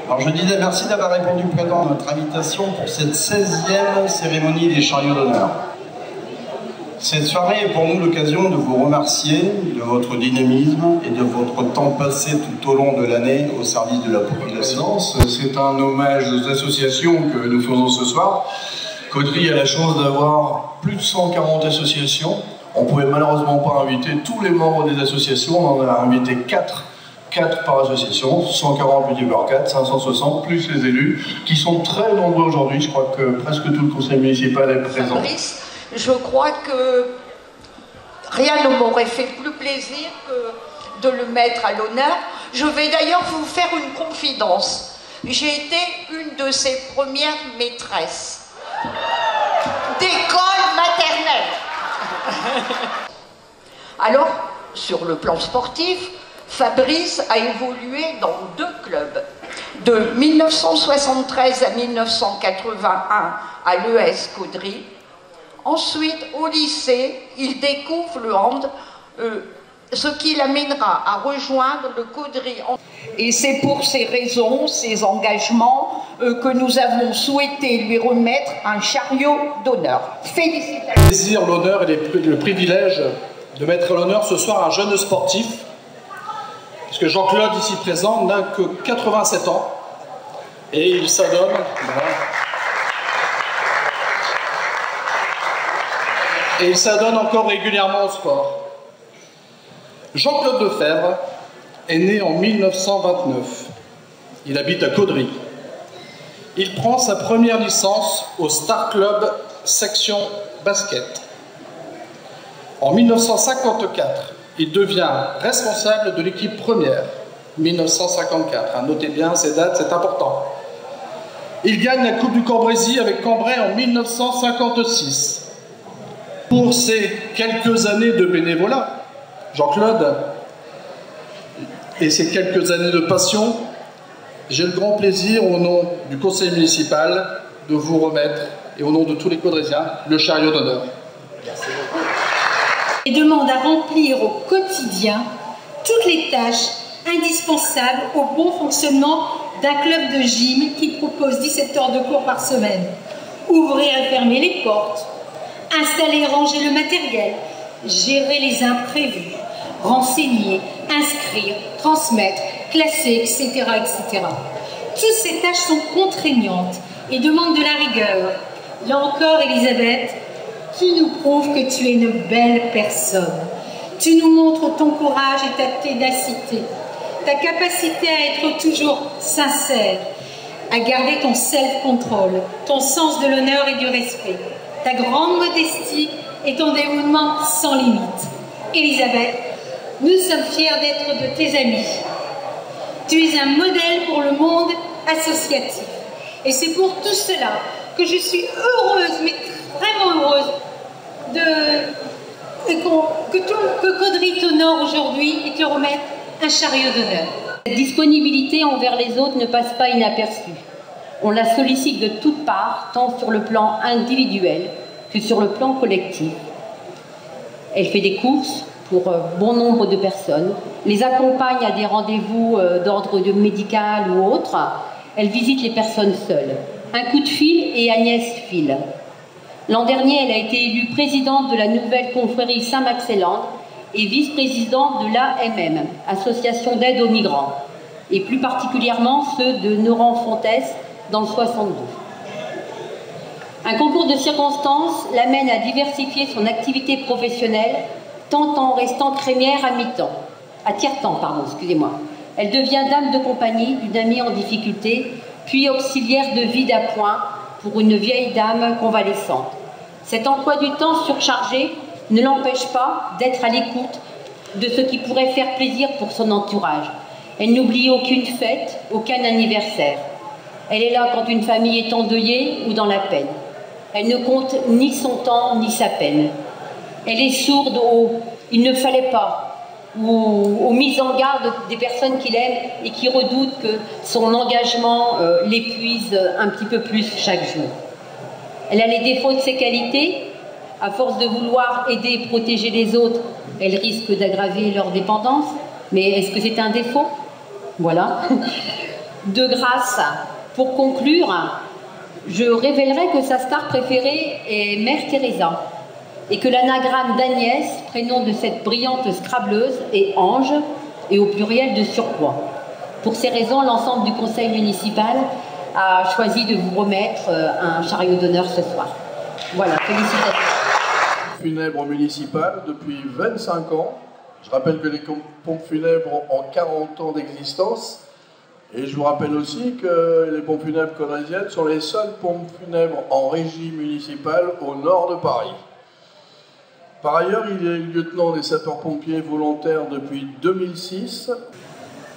Alors je disais merci d'avoir répondu présent à notre invitation pour cette 16e cérémonie des chariots d'honneur. Cette soirée est pour nous l'occasion de vous remercier de votre dynamisme et de votre temps passé tout au long de l'année au service de la population. C'est un hommage aux associations que nous faisons ce soir. Caudry a la chance d'avoir plus de 140 associations. On ne pouvait malheureusement pas inviter tous les membres des associations, on en a invité 4 par association, 140 multiplié par 4, 560, plus les élus, qui sont très nombreux aujourd'hui. Je crois que presque tout le conseil municipal est présent. Fabrice, je crois que rien ne m'aurait fait plus plaisir que de le mettre à l'honneur. Je vais d'ailleurs vous faire une confidence. J'ai été une de ses premières maîtresses d'école maternelle. Alors, sur le plan sportif, Fabrice a évolué dans 2 clubs. De 1973 à 1981 à l'ES Caudry. Ensuite, au lycée, il découvre le hand, ce qui l'amènera à rejoindre le Caudry. Et c'est pour ces raisons, ces engagements, que nous avons souhaité lui remettre un chariot d'honneur. Félicitations. Le plaisir, l'honneur et le privilège de mettre à l'honneur ce soir un jeune sportif, puisque Jean-Claude, ici présent, n'a que 87 ans, et il s'adonne... Et il s'adonne encore régulièrement au sport. Jean-Claude Lefebvre est né en 1929. Il habite à Caudry. Il prend sa première licence au Star Club section basket. En 1954, il devient responsable de l'équipe première. 1954, notez bien ces dates, c'est important. Il gagne la Coupe du Cambrésis avec Cambrai en 1956. Pour ces quelques années de bénévolat, Jean-Claude, et ces quelques années de passion, j'ai le grand plaisir, au nom du conseil municipal, de vous remettre, et au nom de tous les Caudrésiens, le chariot d'honneur. Et demande à remplir au quotidien toutes les tâches indispensables au bon fonctionnement d'un club de gym qui propose 17 heures de cours par semaine. Ouvrir et fermer les portes, installer et ranger le matériel, gérer les imprévus, renseigner, inscrire, transmettre, classer, etc., etc. Toutes ces tâches sont contraignantes et demandent de la rigueur. Là encore, Elisabeth, tu nous prouves que tu es une belle personne. Tu nous montres ton courage et ta ténacité, ta capacité à être toujours sincère, à garder ton self-control, ton sens de l'honneur et du respect, ta grande modestie et ton dévouement sans limite. Elisabeth, nous sommes fiers d'être de tes amis. Tu es un modèle pour le monde associatif. Et c'est pour tout cela que je suis heureuse, mais vraiment heureuse, que Caudry t'honore aujourd'hui et te remette un chariot d'honneur. Cette disponibilité envers les autres ne passe pas inaperçue. On la sollicite de toutes parts, tant sur le plan individuel que sur le plan collectif. Elle fait des courses pour bon nombre de personnes, les accompagne à des rendez-vous d'ordre médical ou autre. Elle visite les personnes seules. Un coup de fil et Agnès file. L'an dernier, elle a été élue présidente de la nouvelle confrérie Saint-Max-et-Land et vice-présidente de l'AMM, Association d'aide aux migrants, et plus particulièrement ceux de Noran-Fontès dans le 62. Un concours de circonstances l'amène à diversifier son activité professionnelle, tant en restant crémière à tiers-temps, pardon, excusez-moi. Elle devient dame de compagnie d'une amie en difficulté, puis auxiliaire de vie d'appoint pour une vieille dame convalescente. Cet emploi du temps surchargé ne l'empêche pas d'être à l'écoute de ce qui pourrait faire plaisir pour son entourage. Elle n'oublie aucune fête, aucun anniversaire. Elle est là quand une famille est endeuillée ou dans la peine. Elle ne compte ni son temps ni sa peine. Elle est sourde au « il ne fallait pas » ou aux mises en garde des personnes qu'il aime et qui redoutent que son engagement l'épuise un petit peu plus chaque jour. Elle a les défauts de ses qualités. À force de vouloir aider et protéger les autres, elle risque d'aggraver leur dépendance. Mais est-ce que c'est un défaut? Voilà. De grâce, pour conclure, je révélerai que sa star préférée est Mère Teresa et que l'anagramme d'Agnès, prénom de cette brillante scrableuse, est Ange et au pluriel de surcroît. Pour ces raisons, l'ensemble du conseil municipal a choisi de vous remettre un chariot d'honneur ce soir. Voilà, félicitations. Funèbre municipal depuis 25 ans. Je rappelle que les pompes funèbres ont 40 ans d'existence. Et je vous rappelle aussi que les pompes funèbres codrésiennes sont les seules pompes funèbres en régie municipale au nord de Paris. Par ailleurs, il est lieutenant des sapeurs-pompiers volontaires depuis 2006.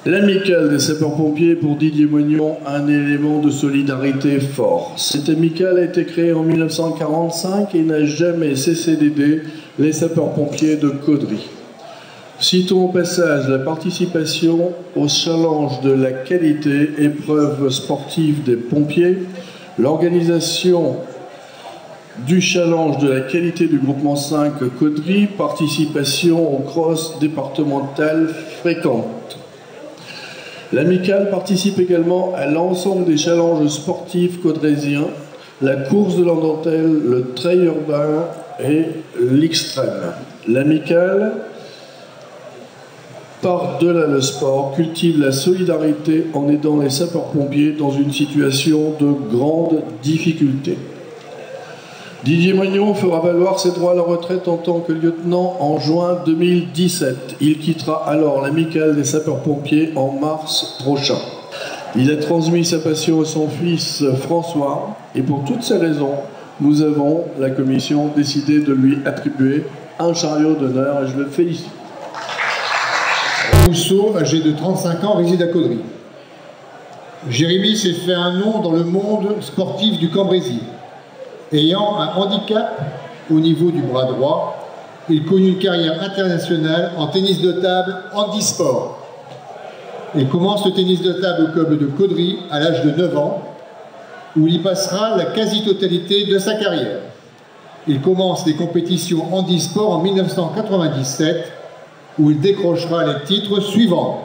L'amicale des sapeurs-pompiers pour Didier Moignon, un élément de solidarité fort. Cette amicale a été créée en 1945 et n'a jamais cessé d'aider les sapeurs-pompiers de Caudry. Citons au passage la participation au challenge de la qualité, épreuve sportive des pompiers, l'organisation du challenge de la qualité du groupement 5 Caudry, participation au cross départemental fréquente. L'amicale participe également à l'ensemble des challenges sportifs caudrésiens, la course de la dentelle, le trail urbain et l'extrême. L'amicale, par-delà le sport, cultive la solidarité en aidant les sapeurs-pompiers dans une situation de grande difficulté. Didier Moignon fera valoir ses droits à la retraite en tant que lieutenant en juin 2017. Il quittera alors l'amicale des sapeurs-pompiers en mars prochain. Il a transmis sa passion à son fils François et pour toutes ces raisons, nous avons, la commission, décidé de lui attribuer un chariot d'honneur et je le félicite. Rousseau, âgé de 35 ans, réside à Caudry. Jérémy s'est fait un nom dans le monde sportif du Cambrésis. Ayant un handicap au niveau du bras droit, il connut une carrière internationale en tennis de table handisport. Il commence le tennis de table au club de Caudry à l'âge de 9 ans, où il y passera la quasi-totalité de sa carrière. Il commence les compétitions handisport en 1997, où il décrochera les titres suivants.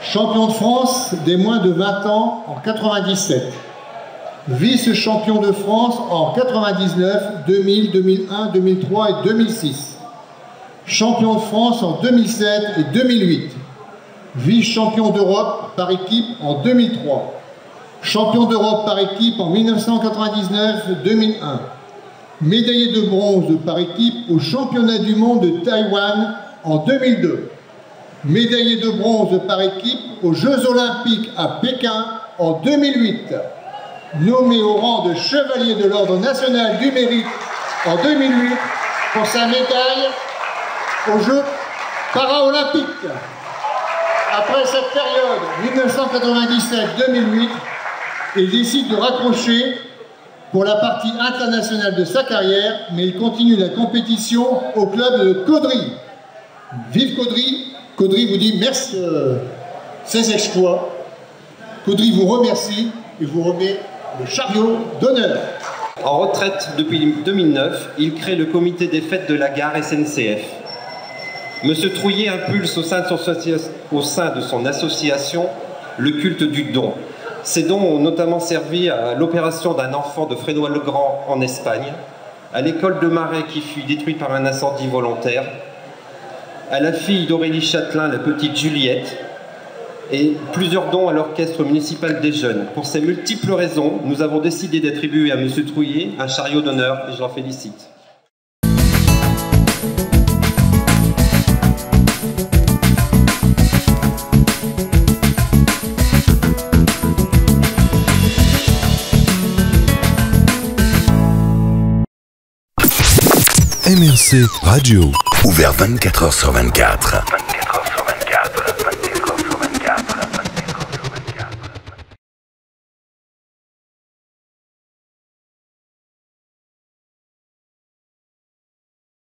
Champion de France des moins de 20 ans en 97. Vice-champion de France en 99, 2000, 2001, 2003 et 2006. Champion de France en 2007 et 2008. Vice-champion d'Europe par équipe en 2003. Champion d'Europe par équipe en 1999-2001. Médaillé de bronze par équipe au championnat du monde de Taïwan en 2002. Médaillé de bronze par équipe aux Jeux Olympiques à Pékin en 2008. Nommé au rang de chevalier de l'Ordre national du mérite en 2008 pour sa médaille aux Jeux paralympiques. Après cette période 1997-2008, il décide de raccrocher pour la partie internationale de sa carrière, mais il continue la compétition au club de Caudry. Vive Caudry! Caudry vous dit merci ses exploits. Caudry vous remercie et vous remet le chariot d'honneur. En retraite depuis 2009, il crée le comité des fêtes de la gare SNCF. Monsieur Trouillet impulse au sein de son association le culte du don. Ces dons ont notamment servi à l'opération d'un enfant de Frédéric Legrand en Espagne, à l'école de Marais qui fut détruite par un incendie volontaire, à la fille d'Aurélie Châtelain, la petite Juliette, et plusieurs dons à l'orchestre municipal des jeunes. Pour ces multiples raisons, nous avons décidé d'attribuer à M. Trouillet un chariot d'honneur et je l'en félicite. MRC Radio. Ouvert 24h sur 24.